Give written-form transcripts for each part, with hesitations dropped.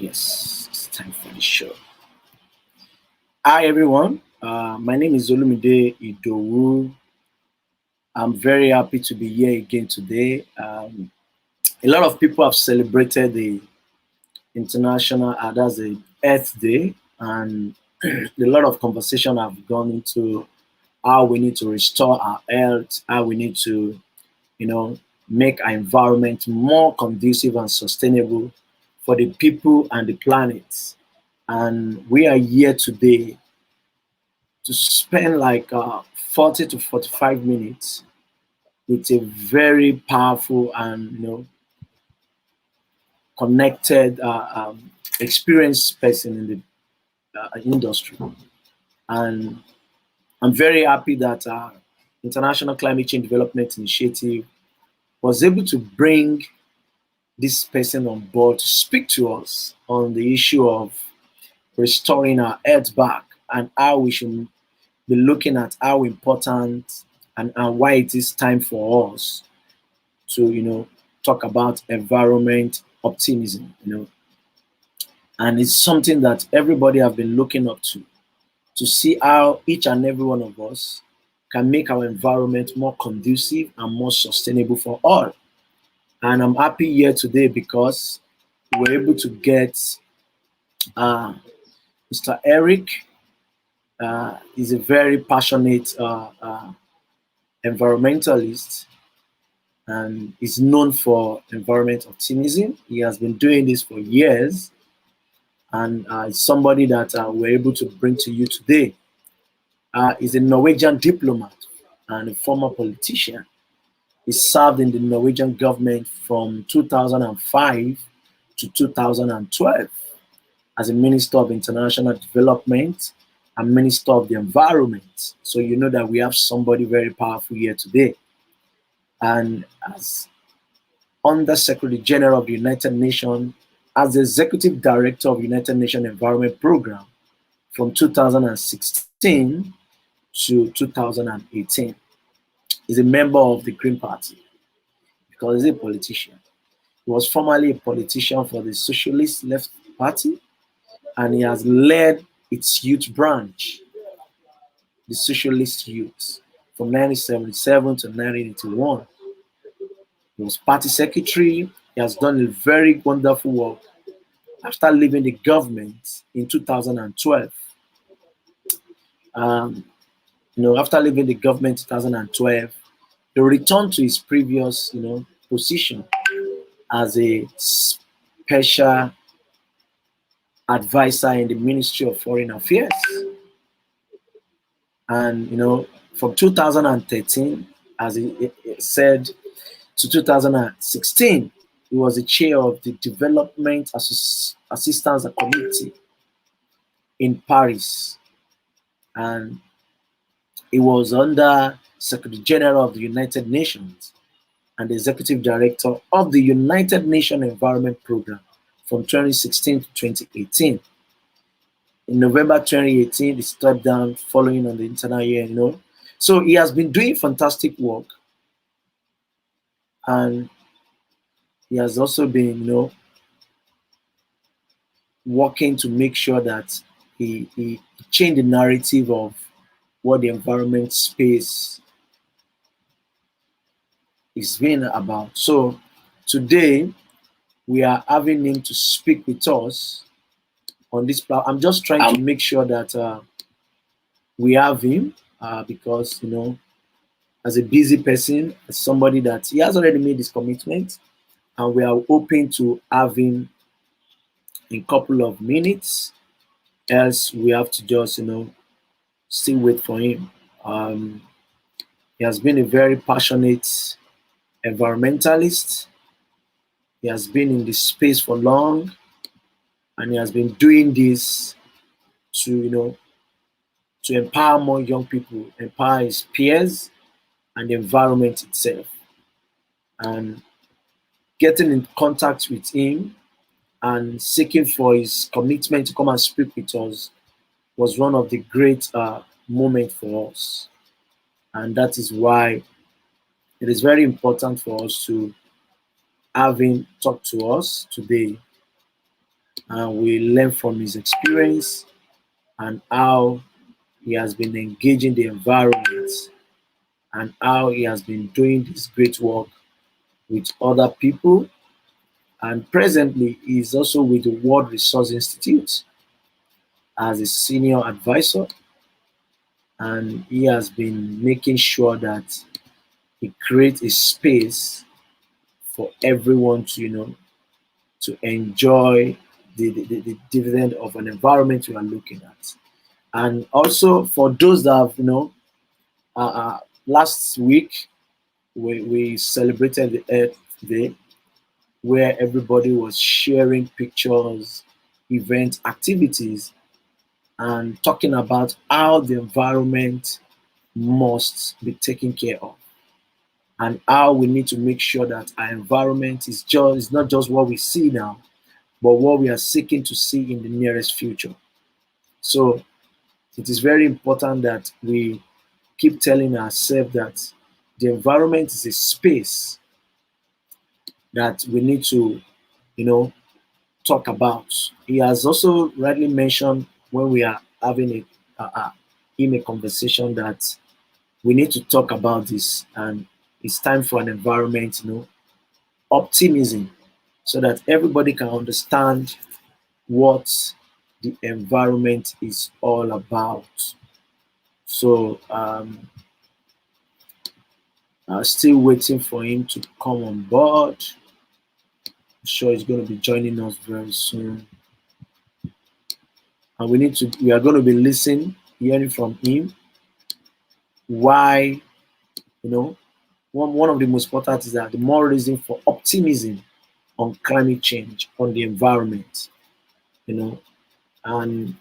Yes, it's time for the show. Hi, everyone. My name is Olumide Idowu. I'm very happy to be here again today. A lot of people have celebrated the international, that's the Earth Day, and a lot of conversation have gone into how we need to restore our health, how we need to, you know, make our environment more conducive and sustainable for the people and the planet. And we are here today to spend like 40 to 45 minutes with a very powerful and connected experienced person in the industry. And I'm very happy that International Climate Change Development Initiative was able to bring this person on board to speak to us on the issue of restoring our earth back and how we should be looking at how important and why it is time for us to talk about environment optimism, and it's something that everybody have been looking up to see how each and every one of us can make our environment more conducive and more sustainable for all. And I'm happy here today because we're able to get uh, Mr. Eric. He's a very passionate environmentalist and is known for environment optimism. He has been doing this for years, and it's somebody that we're able to bring to you today. He's a Norwegian diplomat and a former politician. He served in the Norwegian government from 2005 to 2012 as a Minister of International Development and Minister of the Environment. So you know that we have somebody very powerful here today. And as Under Secretary General of the United Nations, as the Executive Director of United Nations Environment Program from 2016 to 2018. He's a member of the Green Party because he's a politician. He was formerly a politician for the Socialist Left Party, and he has led its youth branch, the Socialist Youth, from 1977 to 1981. He was party secretary. He has done a very wonderful work after leaving the government in 2012. Um, After leaving the government in 2012, he returned to his previous, position as a special advisor in the Ministry of Foreign Affairs. And, from 2013, as he said, to 2016, he was the chair of the Development Assistance Committee in Paris. And he was under Secretary General of the United Nations and the Executive Director of the United Nations Environment Program from 2016 to 2018. In November 2018, he stepped down following on the internal year, So he has been doing fantastic work. And he has also been, working to make sure that he changed the narrative of what the environment space is being about. So today, we are having him to speak with us on this platform. I'm just trying to make sure that we have him because, as a busy person, as somebody that he has already made his commitment, and we are hoping to have him in a couple of minutes. Else, we have to just, still wait for him. He has been a very passionate environmentalist. He has been in this space for long, and he has been doing this to, to empower more young people, empower his peers, and the environment itself. And getting in contact with him and seeking for his commitment to come and speak with us was one of the great moments for us. And that is why it is very important for us to have him talk to us today and we learn from his experience and how he has been engaging the environment and how he has been doing this great work with other people. And presently, he is also with the World Resource Institute as a senior advisor, and he has been making sure that he creates a space for everyone to, to enjoy the dividend of an environment we are looking at. And also for those that have, last week we celebrated the Earth Day, where everybody was sharing pictures, event activities, and talking about how the environment must be taken care of and how we need to make sure that our environment is not just what we see now, but what we are seeking to see in the nearest future. So it is very important that we keep telling ourselves that the environment is a space that we need to, you know, talk about. He has also rightly mentioned when we are having a conversation that we need to talk about this, and it's time for an environment, optimism, so that everybody can understand what the environment is all about. So I'm still waiting for him to come on board. I'm sure he's going to be joining us very soon. And we are going to be listening, hearing from him why, one of the most important is that the more reason for optimism on climate change, on the environment, and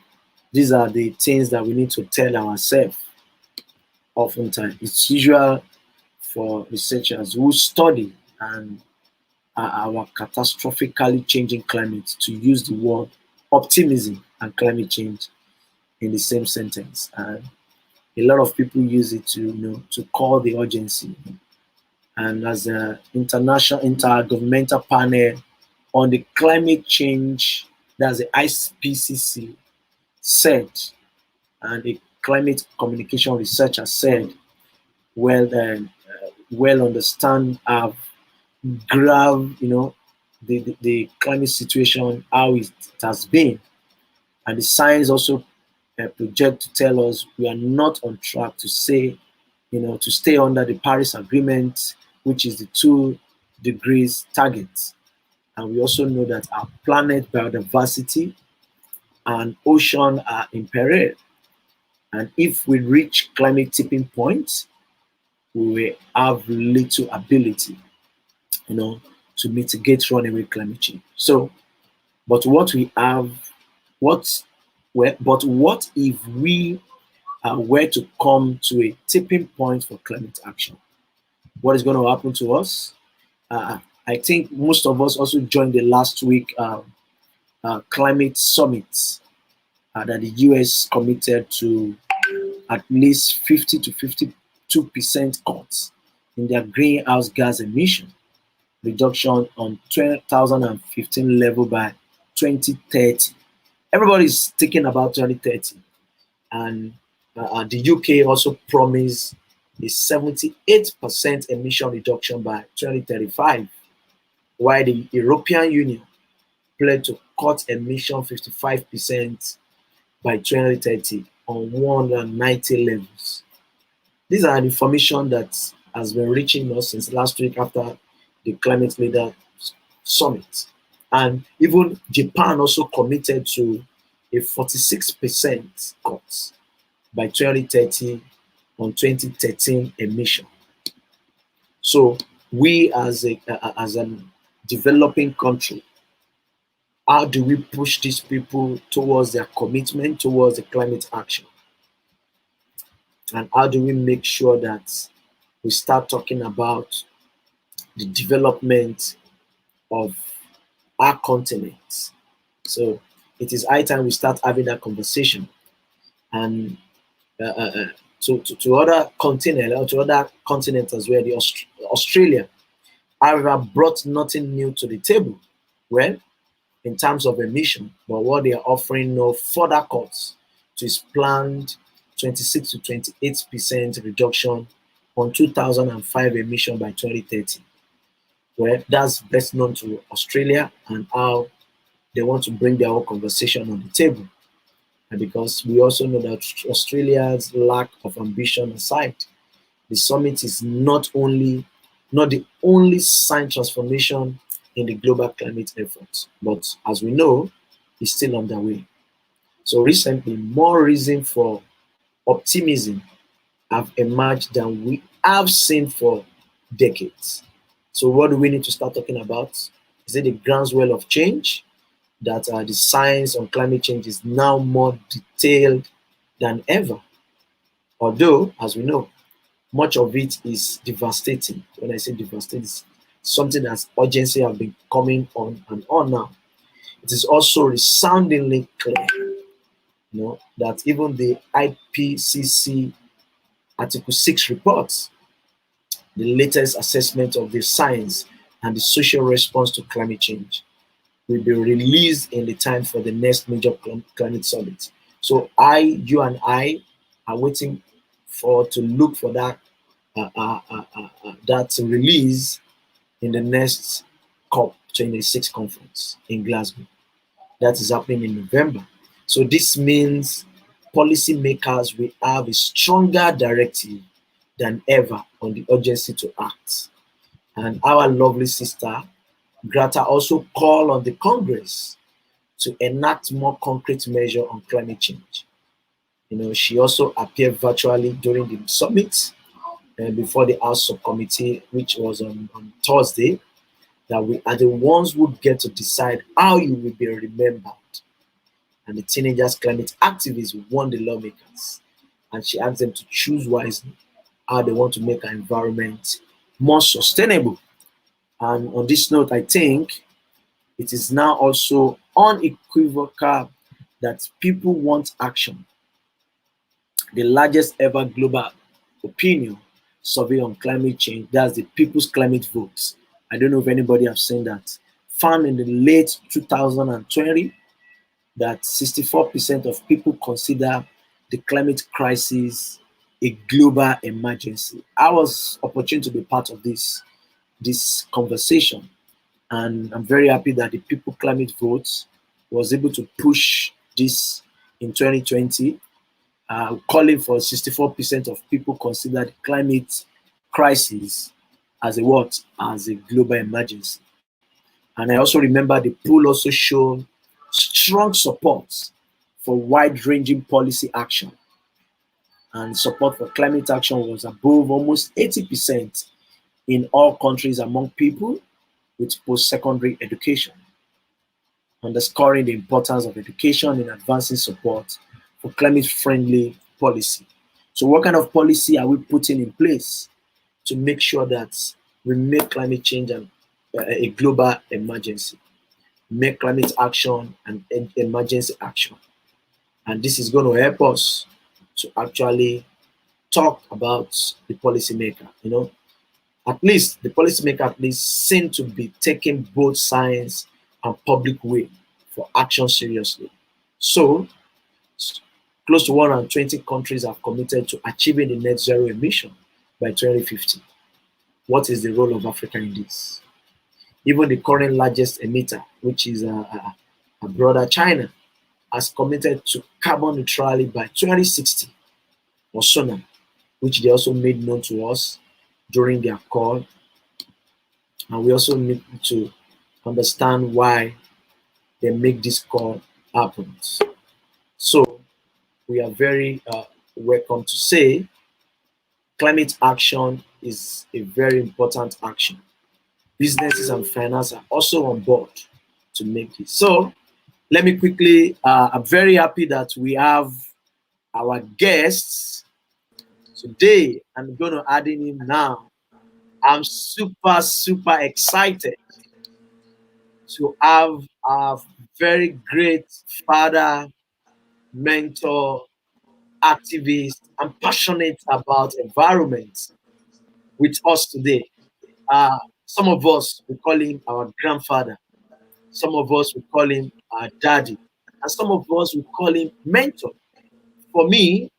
these are the things that we need to tell ourselves oftentimes. It's usual for researchers who study and our catastrophically changing climate to use the word optimism and climate change in the same sentence. And a lot of people use it to, to call the urgency. And as an international intergovernmental panel on the climate change, that's the IPCC said, and the climate communication researcher said, well understand have grave, the climate situation, how it has been. And the science also project to tell us we are not on track to say, to stay under the Paris Agreement, which is the 2 degrees target. And we also know that our planet biodiversity and ocean are in peril. And if we reach climate tipping point, we will have little ability, to mitigate runaway climate change. So, but what we have, but what if we were to come to a tipping point for climate action? What is going to happen to us? I think most of us also joined the last week climate summit that the US committed to at least 50 to 52% cuts in their greenhouse gas emission reduction on 2015 level by 2030. Everybody's thinking about 2030, and the UK also promised a 78% emission reduction by 2035, while the European Union pledged to cut emission 55% by 2030 on 190 levels. These are information that has been reaching us since last week after the climate leader summit. And even Japan also committed to a 46% cut by 2030 on 2013 emission. So we as a developing country, how do we push these people towards their commitment towards the climate action? And how do we make sure that we start talking about the development of our continent? So it is high time we start having that conversation. And to other continent or to other continents as well, Australia, however, brought nothing new to the table. Well, in terms of emission, but what they are offering no further cuts to its planned 26 to 28% reduction on 2005 emission by 2030. Well, that's best known to Australia and how they want to bring their own conversation on the table. And because we also know that Australia's lack of ambition aside, the summit is not the only sign transformation in the global climate efforts, but as we know, it's still underway. So recently, more reason for optimism have emerged than we have seen for decades. So what do we need to start talking about? Is it the groundswell of change that the science on climate change is now more detailed than ever? Although, as we know, much of it is devastating. When I say devastating, it's something that's urgency have been coming on and on now. It is also resoundingly clear, that even the IPCC Article 6 reports, the latest assessment of the science and the social response to climate change, will be released in the time for the next major climate summit. So you and I are waiting for to look for that release in the next COP26 conference in Glasgow. That is happening in November. So this means policymakers will have a stronger directive than ever on the urgency to act. And our lovely sister, Greta, also called on the Congress to enact more concrete measures on climate change. She also appeared virtually during the summit before the House subcommittee, which was on Thursday, that we are the ones who get to decide how you will be remembered. And the teenagers climate activists won the lawmakers. And she asked them to choose wisely how they want to make our environment more sustainable. And on this note, I think it is now also unequivocal that people want action. The largest ever global opinion survey on climate change, that's the People's Climate Votes. I don't know if anybody have seen that. Found in the late 2020 that 64% of people consider the climate crisis a global emergency. I was opportune to be part of this conversation, and I'm very happy that the People Climate Votes was able to push this in 2020, calling for 64% of people consider the climate crisis as a what? As a global emergency. And I also remember the poll also showed strong support for wide-ranging policy action. And support for climate action was above almost 80% in all countries among people with post-secondary education, underscoring the importance of education in advancing support for climate-friendly policy. So what kind of policy are we putting in place to make sure that we make climate change a global emergency, make climate action an emergency action? And this is going to help us to actually talk about the policymaker. At least the policymaker at least seem to be taking both science and public will for action seriously. So close to 120 countries have committed to achieving the net zero emission by 2050. What is the role of Africa in this? Even the current largest emitter, which is a brother China, has committed to carbon neutrality by 2060 or so now, which they also made known to us during their call. And we also need to understand why they make this call happen. So we are very welcome to say climate action is a very important action. Businesses and finance are also on board to make it. So let me quickly, I'm very happy that we have our guests today. I'm going to add in him now. I'm super, super excited to have a very great father, mentor, activist, and passionate about environment with us today. Some of us, we call him our grandfather. Some of us would call him daddy, and some of us would call him mentor. For me,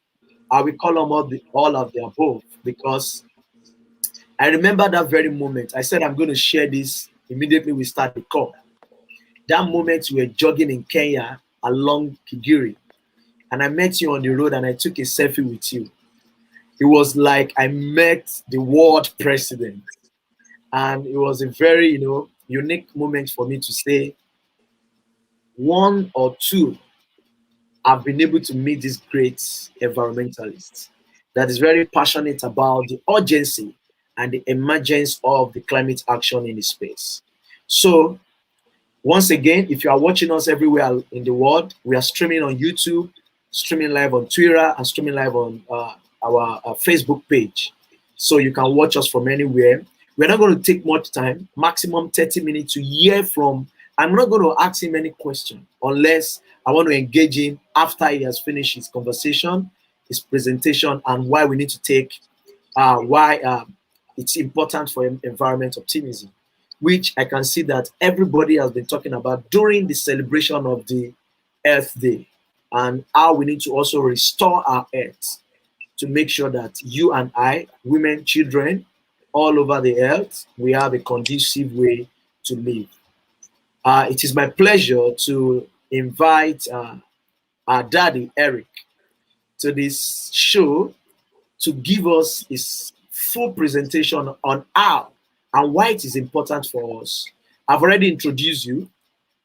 I will call him all of the above, because I remember that very moment. I said I'm going to share this immediately we start the call. That moment we were jogging in Kenya along Kigiri, and I met you on the road and I took a selfie with you. It was like I met the world president, and it was a very unique moment for me to say one or two have been able to meet these great environmentalists that is very passionate about the urgency and the emergence of the climate action in the space. So once again, if you are watching us everywhere in the world, we are streaming on YouTube, streaming live on Twitter, and streaming live on our Facebook page. So you can watch us from anywhere. We're not going to take much time, maximum 30 minutes to hear from. I'm not going to ask him any question unless I want to engage him after he has finished his conversation, his presentation, and why we need to take, why it's important for environment optimism, which I can see that everybody has been talking about during the celebration of the Earth Day, and how we need to also restore our Earth to make sure that you and I, women, children, all over the earth, we have a conducive way to live. It is my pleasure to invite our daddy, Erik, to this show to give us his full presentation on how and why it is important for us. I've already introduced you,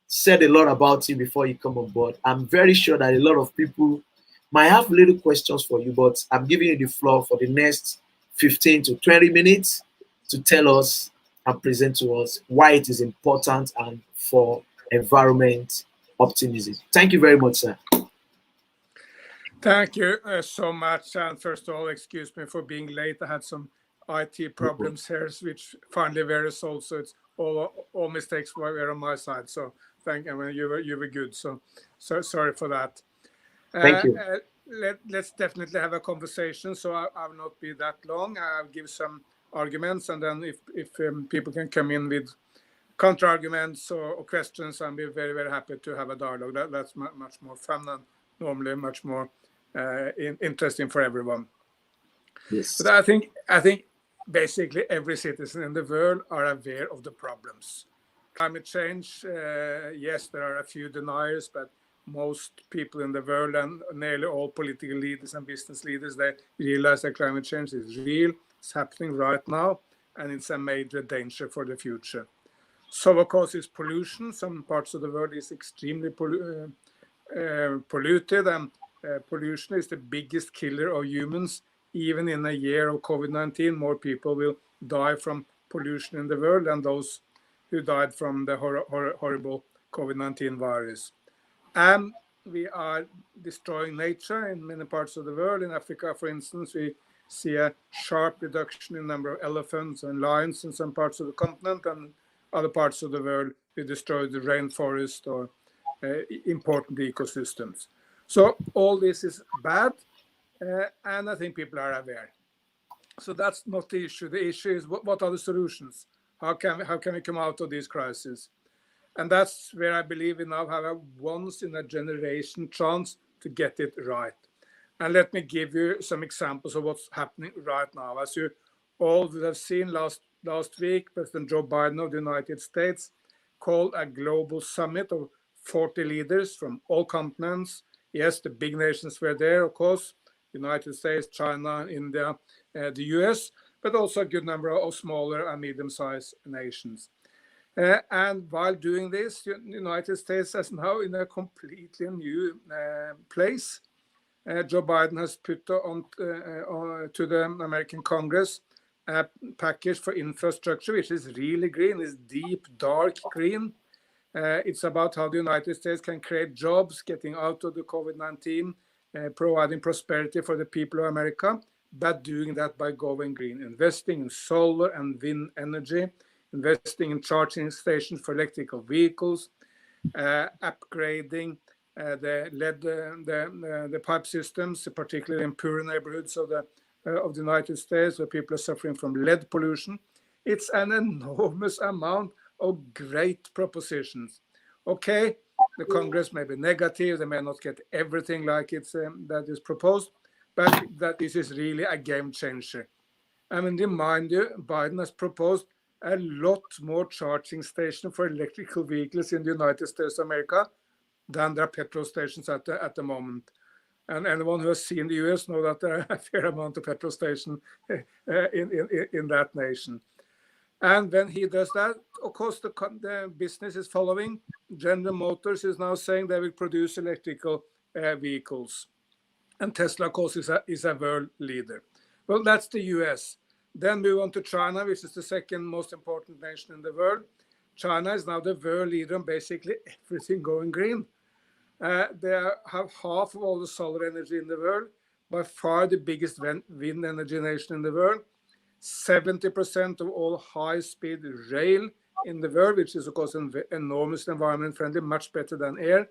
said a lot about you before you come on board. I'm very sure that a lot of people might have little questions for you, but I'm giving you the floor for the next 15 to 20 minutes to tell us and present to us why it is important and for environment optimism. Thank you very much, sir. Thank you so much. And first of all, excuse me for being late. I had some IT problems here, which finally were resolved. So it's all mistakes were on my side. So thank you. You were good. So sorry for that. Thank you. Let's definitely have a conversation. So I will not be that long. I'll give some arguments, and then if people can come in with counter arguments or questions, I'll be very, very happy to have a dialogue. That's much more fun and normally much more interesting for everyone. Yes. But I think basically every citizen in the world are aware of the problems. Climate change, yes, there are a few deniers, but most people in the world and nearly all political leaders and business leaders, they realize that climate change is real, it's happening right now, and it's a major danger for the future. So, of course, it's pollution. Some parts of the world is extremely polluted, and pollution is the biggest killer of humans. Even in a year of COVID-19, more people will die from pollution in the world than those who died from the horrible COVID-19 virus. And we are destroying nature in many parts of the world. In Africa, for instance, we see a sharp reduction in number of elephants and lions in some parts of the continent, and other parts of the world we destroy the rainforest or important ecosystems. So all this is bad, and I think people are aware. So that's not the issue. The issue is what are the solutions? How can we come out of this crisis? And that's where I believe we now have a once in a generation chance to get it right. And let me give you some examples of what's happening right now. As you all will have seen last week, President Joe Biden of the United States called a global summit of 40 leaders from all continents. Yes, the big nations were there, of course, United States, China, India, the US, but also a good number of smaller and medium-sized nations. And while doing this, the United States is now in a completely new place. Joe Biden has put on to the American Congress a package for infrastructure, which is really green, is deep, dark green. It's about how the United States can create jobs, getting out of the COVID-19, providing prosperity for the people of America, but doing that by going green, investing in solar and wind energy, investing in charging stations for electrical vehicles, upgrading the pipe systems, particularly in poorer neighborhoods of the United States where people are suffering from lead pollution. It's an enormous amount of great propositions. Okay, the Congress may be negative, they may not get everything like it's that is proposed, but that this is really a game changer. I mean, remind you, Biden has proposed a lot more charging stations for electrical vehicles in the United States of America than there are petrol stations at the moment. And anyone who has seen the US know that there are a fair amount of petrol stations in that nation. And when he does that, of course, the business is following. General Motors is now saying they will produce electrical vehicles. And Tesla, of course, is a world leader. Well, that's the US. Then move on to China, which is the second most important nation in the world. China is now the world leader on basically everything going green. They have half of all the solar energy in the world, by far the biggest wind energy nation in the world. 70% of all high-speed rail in the world, which is of course enormously environment friendly, much better than air,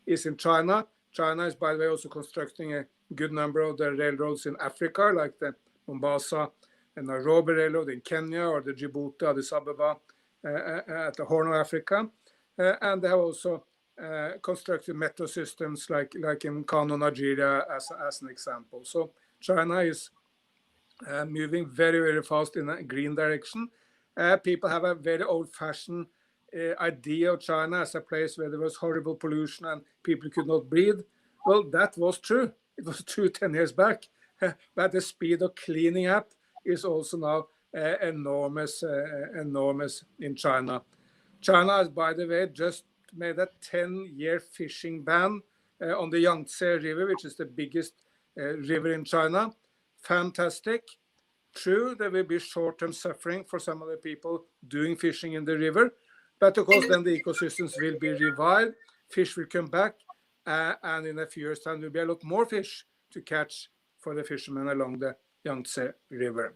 is in China. China is, by the way, also constructing a good number of the railroads in Africa, like the Mombasa and Nairobi Railroad in Kenya, or the Djibouti, Addis Ababa at the Horn of Africa. And they have also constructed metro systems like in Kano, Nigeria, as an example. So China is moving very, very fast in a green direction. People have a very old-fashioned idea of China as a place where there was horrible pollution and people could not breathe. Well, that was true. It was true 10 years back. But the speed of cleaning up is also now enormous in China. China has, by the way, just made a 10-year fishing ban on the Yangtze River, which is the biggest river in China. Fantastic. True, there will be short-term suffering for some of the people doing fishing in the river, but of course then the ecosystems will be revived, fish will come back, and in a few years' time there will be a lot more fish to catch for the fishermen along the Yangtze River.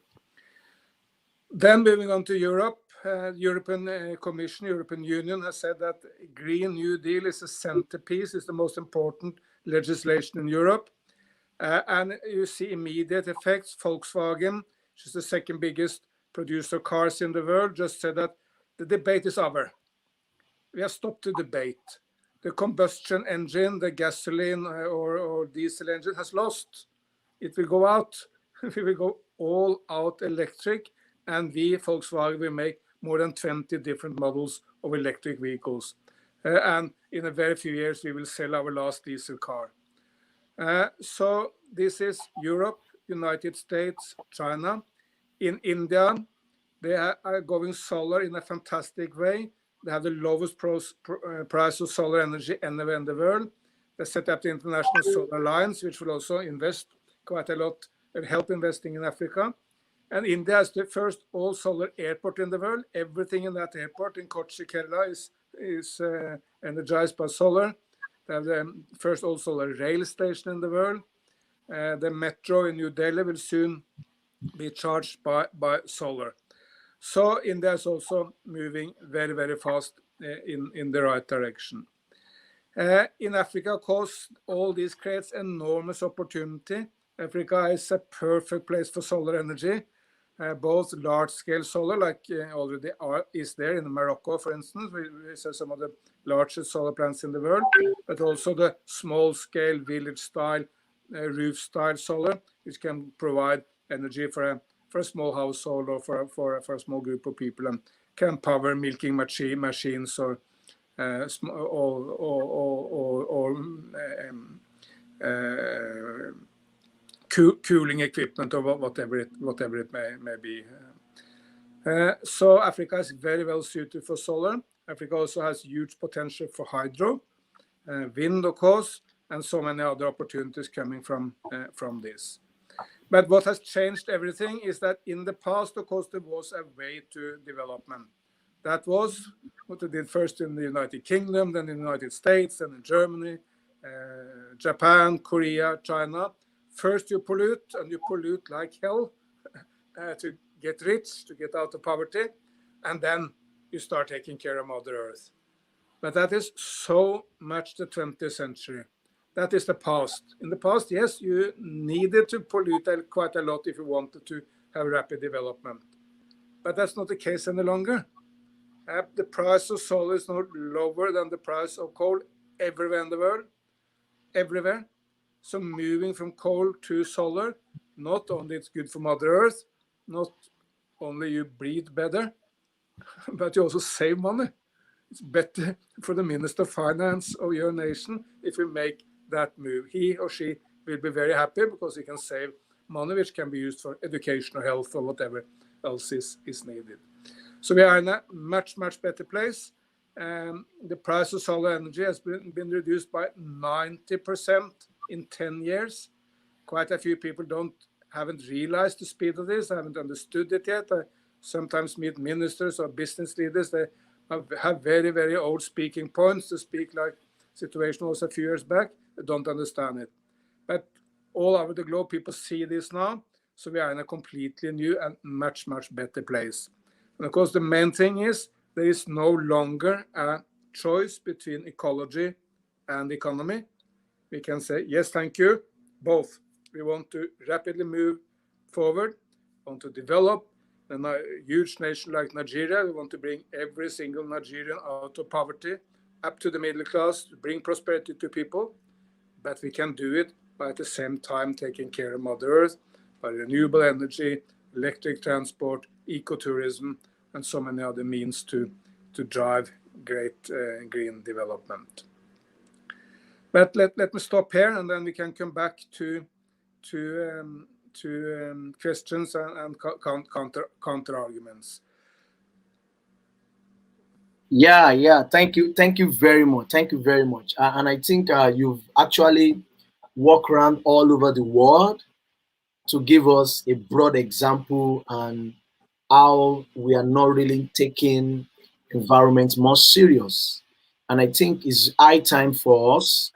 Then moving on to Europe, European Commission, European Union has said that Green New Deal is a centerpiece, is the most important legislation in Europe. And you see immediate effects. Volkswagen, which is the second biggest producer of cars in the world, just said that the debate is over. We have stopped the debate. The combustion engine, the gasoline or diesel engine has lost. It will go out. We will go all out electric, and we, Volkswagen, will make more than 20 different models of electric vehicles. And in a very few years, we will sell our last diesel car. So this is Europe, United States, China. In India, they are going solar in a fantastic way. They have the lowest price of solar energy anywhere in the world. They set up the International Solar Alliance, which will also invest quite a lot and help investing in Africa. And India is the first all-solar airport in the world. Everything in that airport in Kochi, Kerala is energized by solar. They have the first all-solar rail station in the world. The metro in New Delhi will soon be charged by solar. So India is also moving very, very fast in the right direction. In Africa, of course, all this creates enormous opportunity. Africa is a perfect place for solar energy, both large-scale solar, like already is there in Morocco, for instance. We see some of the largest solar plants in the world, but also the small-scale village-style, roof-style solar, which can provide energy for a small household or for a small group of people, and can power milking machines or cooling equipment or whatever it may be. So Africa is very well suited for solar. Africa also has huge potential for hydro, wind, of course, and so many other opportunities coming from this. But what has changed everything is that in the past, of course, there was a way to development. That was what they did first in the United Kingdom, then in the United States, then in Germany, Japan, Korea, China. First you pollute, and you pollute like hell to get rich, to get out of poverty, and then you start taking care of Mother Earth. But that is so much the 20th century. That is the past. In the past, yes, you needed to pollute quite a lot if you wanted to have rapid development. But that's not the case any longer. The price of solar is not lower than the price of coal everywhere in the world, everywhere. So moving from coal to solar, not only it's good for Mother Earth, not only you breathe better, but you also save money. It's better for the Minister of Finance of your nation if we make that move. He or she will be very happy because he can save money which can be used for education or health or whatever else is needed. So we are in a much better place. The price of solar energy has been reduced by 90% in 10 years. Quite a few people haven't realized the speed of this, haven't understood it yet. I sometimes meet ministers or business leaders. They have very old speaking points to speak like situation was a few years back. They don't understand it. But all over the globe, people see this now. So we are in a completely new and much better place. And of course, the main thing is there is no longer a choice between ecology and economy. We can say, yes, thank you, both. We want to rapidly move forward, want to develop a huge nation like Nigeria. We want to bring every single Nigerian out of poverty, up to the middle class, to bring prosperity to people. But we can do it by at the same time taking care of Mother Earth, by renewable energy, electric transport, ecotourism, and so many other means to drive great green development. But let me stop here, and then we can come back to questions and counter arguments. Yeah. Thank you very much. Thank you very much. And I think you've actually walked around all over the world to give us a broad example and how we are not really taking environment more serious. And I think it's high time for us,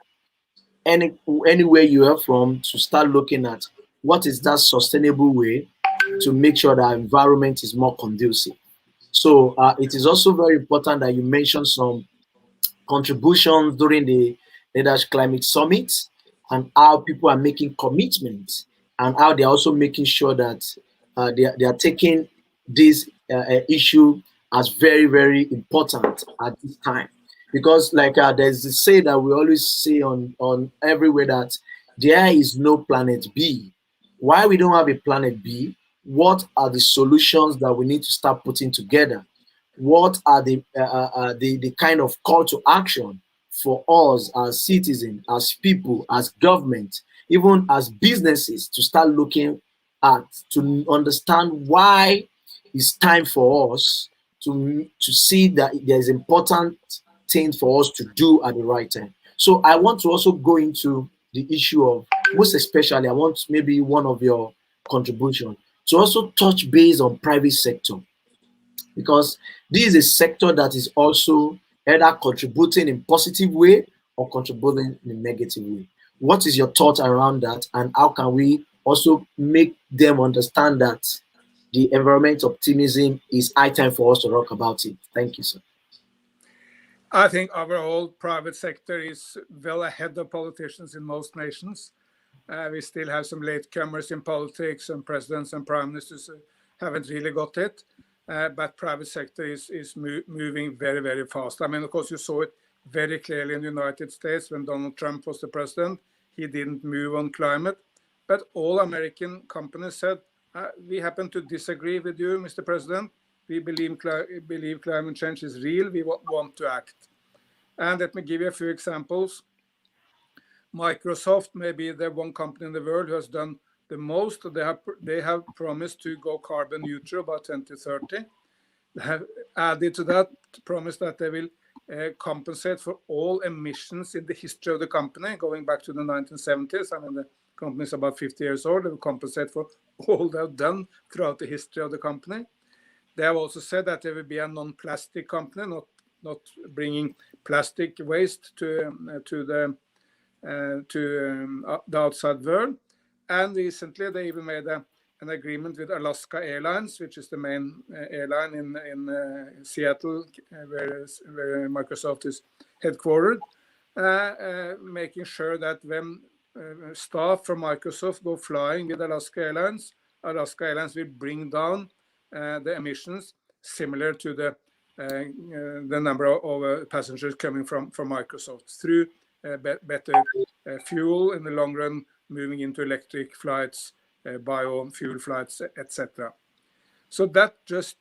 anywhere you are from, to start looking at what is that sustainable way to make sure that our environment is more conducive. So it is also very important that you mention some contributions during the Leaders Climate Summit and how people are making commitments and how they're also making sure that they are taking this issue as very important at this time. Because like there's a say that we always say on everywhere that there is no planet B. Why we don't have a planet B? What are the solutions that we need to start putting together? What are the kind of call to action for us as citizens, as people, as government, even as businesses to start looking at, to understand why it's time for us to see that there's important things for us to do at the right time. So I want to also go into the issue of, most especially, I want maybe one of your contribution to also touch base on private sector, because this is a sector that is also either contributing in positive way or contributing in a negative way. What is your thought around that, and how can we also make them understand that the environment optimism is high time for us to talk about it? Thank you, sir. I think our whole private sector is well ahead of politicians in most nations. We still have some latecomers in politics, and presidents and prime ministers haven't really got it. But private sector is moving very fast. I mean, of course, you saw it very clearly in the United States when Donald Trump was the president. He didn't move on climate, but all American companies said, we happen to disagree with you, Mr. President. We believe climate change is real. We want to act. And let me give you a few examples. Microsoft may be the one company in the world who has done the most. They have promised to go carbon neutral by 2030. They have added to that promise that they will compensate for all emissions in the history of the company, going back to the 1970s. I mean, the company is about 50 years old. They will compensate for all they have done throughout the history of the company. They have also said that there will be a non-plastic company, not bringing plastic waste to the outside world. And recently, they even made an agreement with Alaska Airlines, which is the main airline in Seattle, where Microsoft is headquartered, making sure that when staff from Microsoft go flying with Alaska Airlines will bring down the emissions similar to the the number of passengers coming from Microsoft through better fuel in the long run, moving into electric flights, biofuel flights, etc. So that just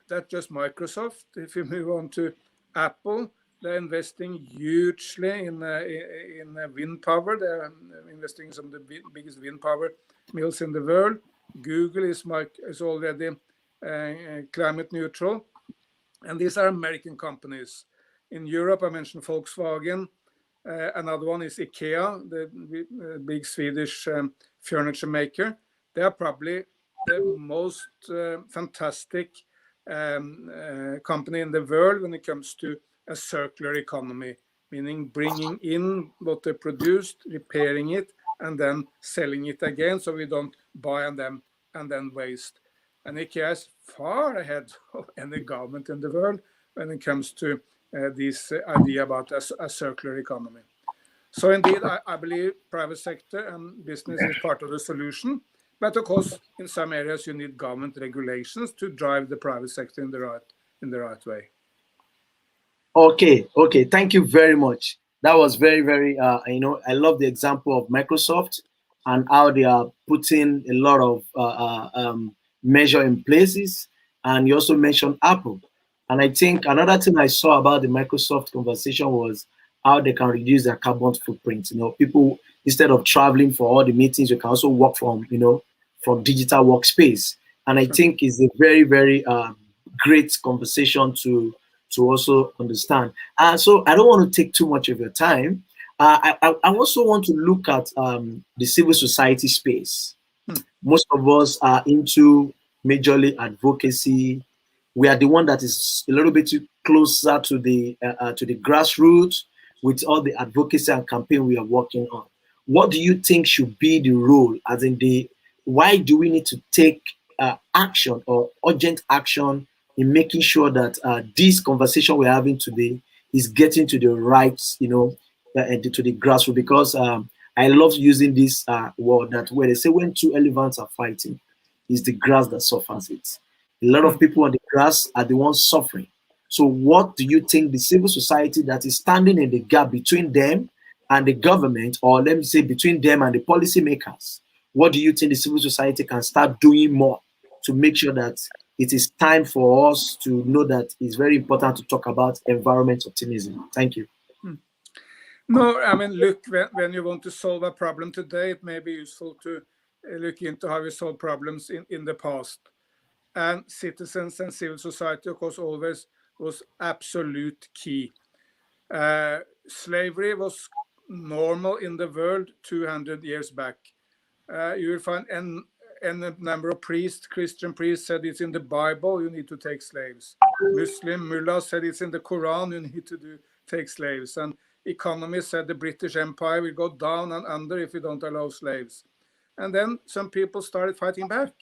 Microsoft. If you move on to Apple, they're investing hugely in wind power. They're investing in some of the biggest wind power mills in the world. Google is already climate neutral. And these are American companies. In Europe, I mentioned Volkswagen. Another one is IKEA, the big Swedish furniture maker. They are probably the most fantastic company in the world when it comes to a circular economy, meaning bringing in what they produced, repairing it, and then selling it again, so we don't buy on them and then waste. And IKEA is far ahead of any government in the world when it comes to this idea about a circular economy. So indeed, I believe private sector and business is part of the solution. But of course, in some areas, you need government regulations to drive the private sector in the right way. Okay. Thank you very much. That was very, very, I love the example of Microsoft and how they are putting a lot of measure in places. And you also mentioned Apple. And I think another thing I saw about the Microsoft conversation was how they can reduce their carbon footprint. People, instead of traveling for all the meetings, you can also work from digital workspace. And I think it's a very, very great conversation to also understand. So I don't want to take too much of your time. I also want to look at the civil society space. Most of us are into majorly advocacy. We are the one that is a little bit closer to the grassroots with all the advocacy and campaign we are working on. What do you think should be the role, as in why do we need to take action or urgent action in making sure that this conversation we're having today is getting to the right, to the grassroots? Because I love using this word that where they say when two elephants are fighting, it's the grass that suffers it. A lot of people on the grass are the ones suffering. So what do you think the civil society that is standing in the gap between them and the government, or let me say between them and the policymakers, what do you think the civil society can start doing more to make sure that it is time for us to know that it's very important to talk about environment optimism? Thank you. No, I mean, look, when you want to solve a problem today, it may be useful to look into how we solved problems in the past. And citizens and civil society, of course, always was absolute key. Slavery was normal in the world 200 years back. You will find a number of priests, Christian priests, said it's in the Bible, you need to take slaves. Muslim mullahs said it's in the Quran, you need to take slaves. And economists said the British Empire will go down and under if we don't allow slaves. And then some people started fighting back.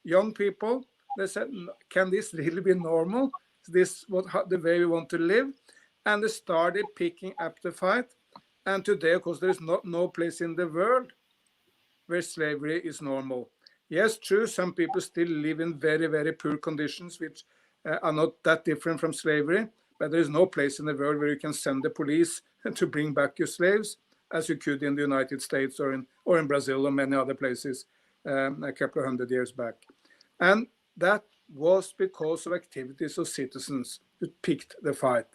Young people, they said, can this really be normal? Is this the way we want to live? And they started picking up the fight. And today, of course, there is no place in the world where slavery is normal. Yes, true, some people still live in very, very poor conditions, which are not that different from slavery. But there is no place in the world where you can send the police to bring back your slaves, as you could in the United States or in Brazil or many other places a couple of hundred years back. And that was because of activities of citizens who picked the fight.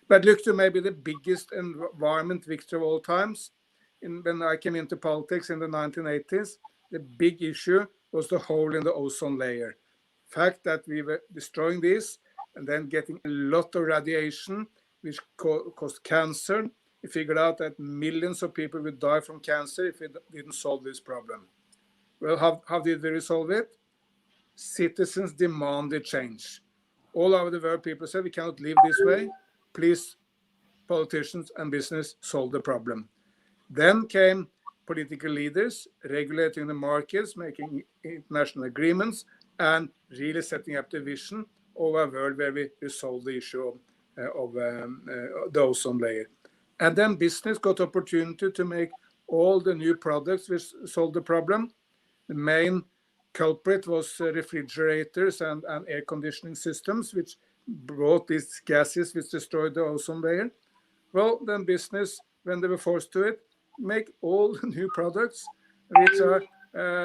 But look to maybe the biggest environment victory of all times. When I came into politics in the 1980s, the big issue was the hole in the ozone layer. The fact that we were destroying this and then getting a lot of radiation, which caused cancer. We figured out that millions of people would die from cancer if we didn't solve this problem. Well, how did we resolve it? Citizens demanded change. All over the world, people said, we cannot live this way. Please, politicians and business, solve the problem. Then came political leaders regulating the markets, making international agreements, and really setting up the vision of a world where we resolve the issue of the ozone layer. And then business got opportunity to make all the new products which solved the problem. The main culprit was refrigerators and air conditioning systems, which brought these gases which destroyed the ozone layer. Well, then business, when they were forced to it, make all new products, which are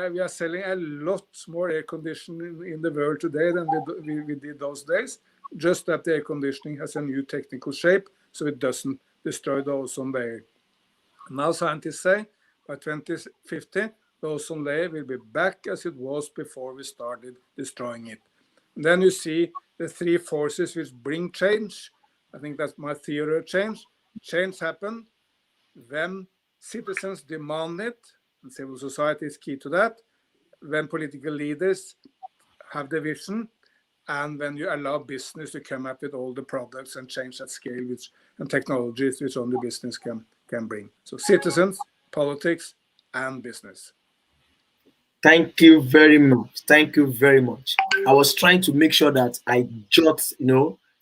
we are selling a lot more air conditioning in the world today than we did those days. Just that the air conditioning has a new technical shape, so it doesn't destroy the ozone layer. Now scientists say by 2050, the ozone layer will be back as it was before we started destroying it. And then you see the three forces which bring change. I think that's my theory of change. Change happens when citizens demand it, and civil society is key to that, when political leaders have the vision, and when you allow business to come up with all the products and change at scale and technologies which only business can bring. So citizens, politics, and business. Thank you very much. Thank you very much. I was trying to make sure that I jot,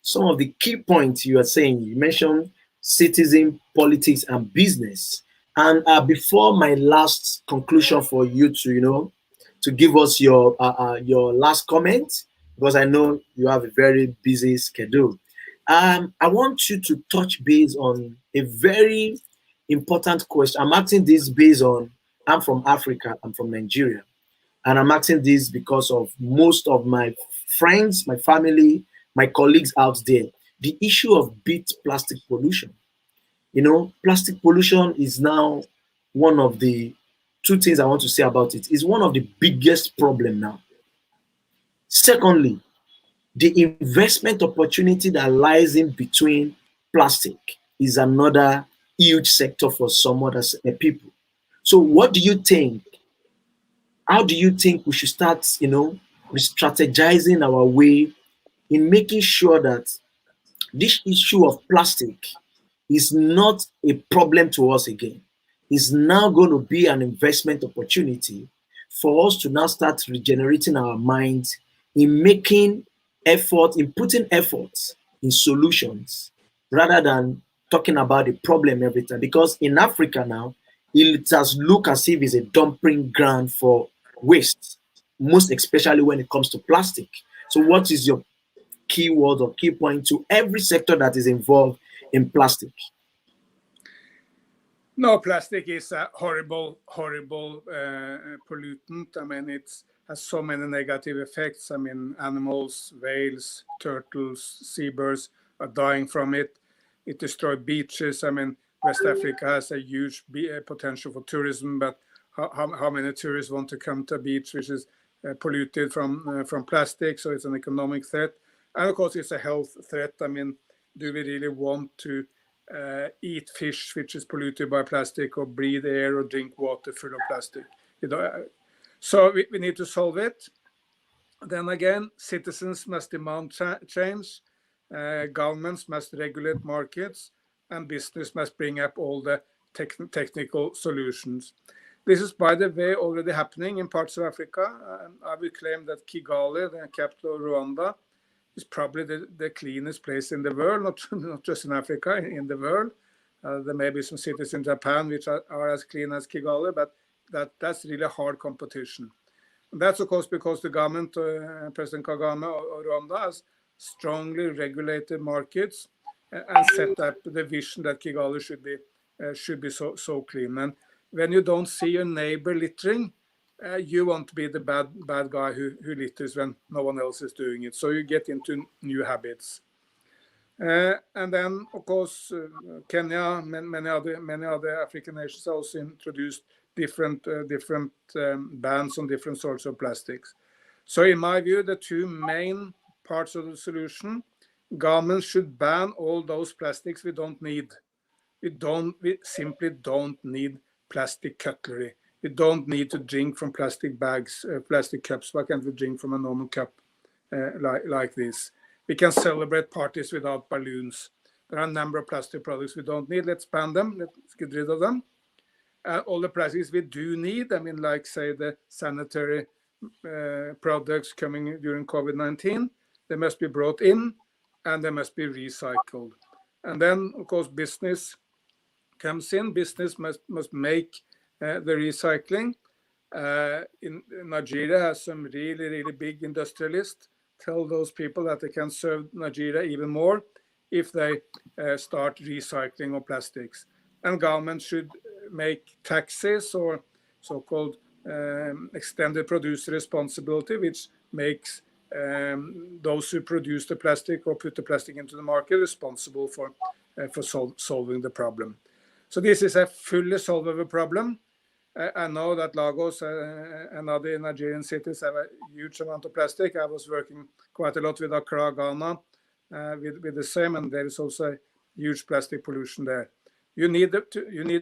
some of the key points you are saying. You mentioned citizen, politics, and business. And before my last conclusion for you to, to give us your last comment, because I know you have a very busy schedule. I want you to touch base on a very important question. I'm asking this based on I'm from Africa, I'm from Nigeria. And I'm asking this because of most of my friends, my family, my colleagues out there. The issue of bit plastic pollution. Plastic pollution is now one of the two things I want to say about it. Is one of the biggest problem now. Secondly, the investment opportunity that lies in between plastic is another huge sector for some other people. So what do you think? How do you think we should start, re-strategizing our way in making sure that this issue of plastic is not a problem to us again? It's now going to be an investment opportunity for us to now start regenerating our minds in making effort, in putting efforts in solutions rather than talking about the problem every time. Because in Africa now, it has looked as if it's a dumping ground for waste, most especially when it comes to plastic. So, what is your key word or key point to every sector that is involved in plastic? No, plastic is a horrible, horrible pollutant. I mean, it has so many negative effects. I mean, animals, whales, turtles, seabirds are dying from it. It destroys beaches. I mean, West Africa has a huge potential for tourism, but how many tourists want to come to a beach which is polluted from plastic? So it's an economic threat. And of course, it's a health threat. I mean, do we really want to eat fish which is polluted by plastic, or breathe air or drink water full of plastic? So we need to solve it. Then again, citizens must demand change, governments must regulate markets, and business must bring up all the technical solutions. This is, by the way, already happening in parts of Africa. I would claim that Kigali, the capital of Rwanda, is probably the cleanest place in the world, not just in Africa, in the world. There may be some cities in Japan which are as clean as Kigali, but that's really hard competition. And that's, of course, because the government, President Kagame of Rwanda, has strongly regulated markets and set up the vision that Kigali should be so clean. And when you don't see your neighbor littering, you want to be the bad guy who litters when no one else is doing it. So you get into new habits. And then, of course, Kenya, many other African nations also introduced different bans on different sorts of plastics. So in my view, the two main parts of the solution: governments should ban all those plastics we don't need. We simply don't need plastic cutlery. We don't need to drink from plastic bags, plastic cups. Why can't we drink from a normal cup like this? We can celebrate parties without balloons. There are a number of plastic products we don't need. Let's ban them. Let's get rid of them. All the plastics we do need, I mean, like, say, the sanitary products coming during COVID-19, they must be brought in and they must be recycled. And then, of course, business comes in. Business must make the recycling. In Nigeria has some really big industrialists. tell those people that they can serve Nigeria even more if they start recycling of plastics. And government should make taxes or so-called extended producer responsibility, which makes those who produce the plastic or put the plastic into the market responsible for solving the problem. So this is a fully solvable problem. I know that Lagos and other Nigerian cities have a huge amount of plastic. I was working quite a lot with Accra, Ghana, with the same, and there is also a huge plastic pollution there. You need,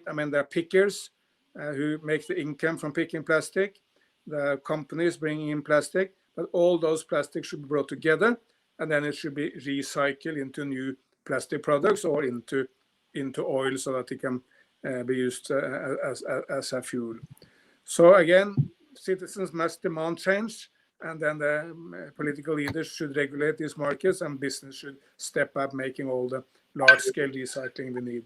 I mean, there are pickers who make the income from picking plastic. There are companies bringing in plastic, but all those plastics should be brought together, and then it should be recycled into new plastic products or into oil so that it can be used as a fuel. So again, citizens must demand change, and then the political leaders should regulate these markets, and business should step up making all the large-scale recycling we need.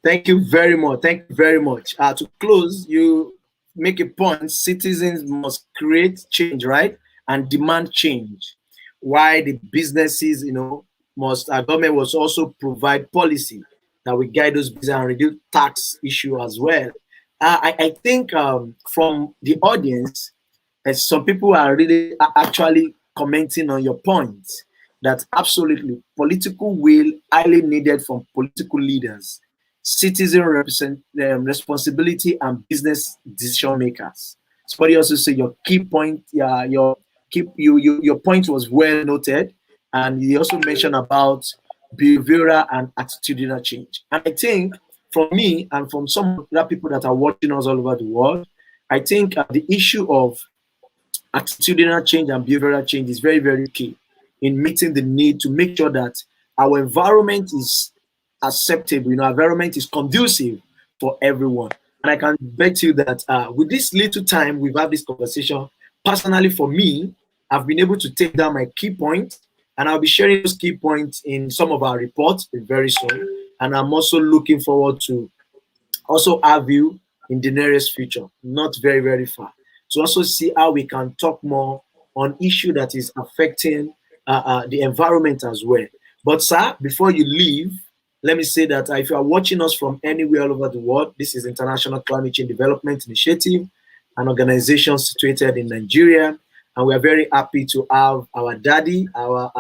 Thank you very much. Thank you very much. To close, you make a point: citizens must create change, right, and demand change. Why the businesses, must our government must also provide policy that will guide those businesses and reduce tax issue as well. I think from the audience, some people are really actually commenting on your point that absolutely political will highly needed from political leaders, citizen responsibility, and business decision makers. Somebody also said your key point, your point was well noted, and you also mentioned about behavioral and attitudinal change. And I think from me and from some other people that are watching us all over the world, I think the issue of attitudinal change and behavioral change is very, very key in meeting the need to make sure that our environment is acceptable, our environment is conducive for everyone. And I can bet you that with this little time we've had this conversation, personally for me, I've been able to take down my key points, and I'll be sharing those key points in some of our reports very soon. And I'm also looking forward to also have you in the nearest future, not very, very far, to also see how we can talk more on issue that is affecting the environment as well. But sir, before you leave, let me say that if you are watching us from anywhere all over the world, this is International Climate Change Development Initiative, an organization situated in Nigeria. And we are very happy to have our daddy, our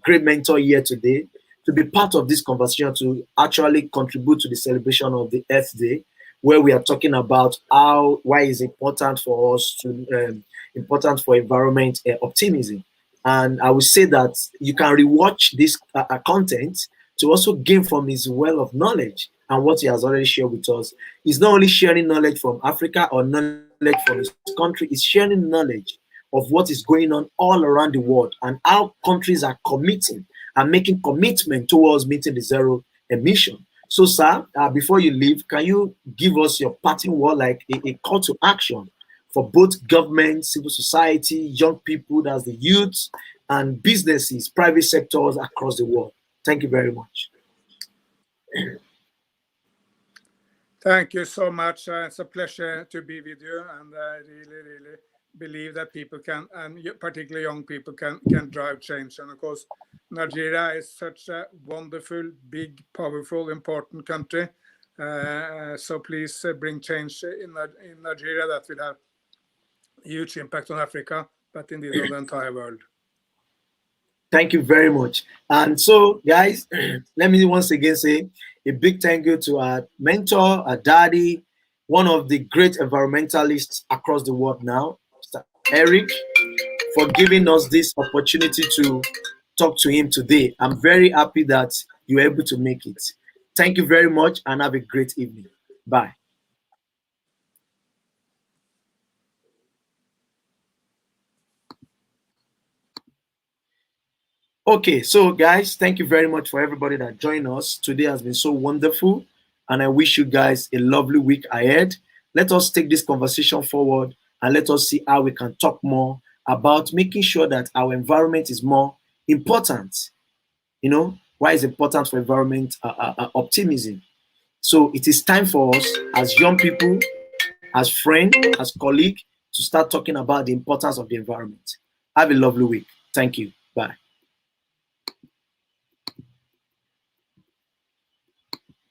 great mentor here today, to be part of this conversation, to actually contribute to the celebration of the Earth Day, where we are talking about why it's important for us to important for environment optimism. And I will say that you can rewatch this content to also gain from his well of knowledge and what he has already shared with us. He's not only sharing knowledge from Africa or knowledge from his country, he's sharing knowledge of what is going on all around the world and how countries are committing and making commitment towards meeting the zero emission. So, sir, before you leave, can you give us your parting word, like a call to action for both government, civil society, young people, that's the youths, and businesses, private sectors across the world? Thank you very much. Thank you so much. It's a pleasure to be with you, and I really, really believe that people can, and particularly young people, can drive change. And of course, Nigeria is such a wonderful, big, powerful, important country. So please bring change in Nigeria that will have huge impact on Africa, but indeed on the entire world. Thank you very much. And so, guys, let me once again say a big thank you to our mentor, our daddy, one of the great environmentalists across the world now, Mr. Erik, for giving us this opportunity to talk to him today. I'm very happy that you were able to make it. Thank you very much and have a great evening. Bye. Okay, so guys, thank you very much for everybody that joined us. Today has been so wonderful, and I wish you guys a lovely week ahead. Let us take this conversation forward and let us see how we can talk more about making sure that our environment is more important. Why is important for environment optimism? So it is time for us as young people, as friends, as colleagues, to start talking about the importance of the environment. Have a lovely week. Thank you.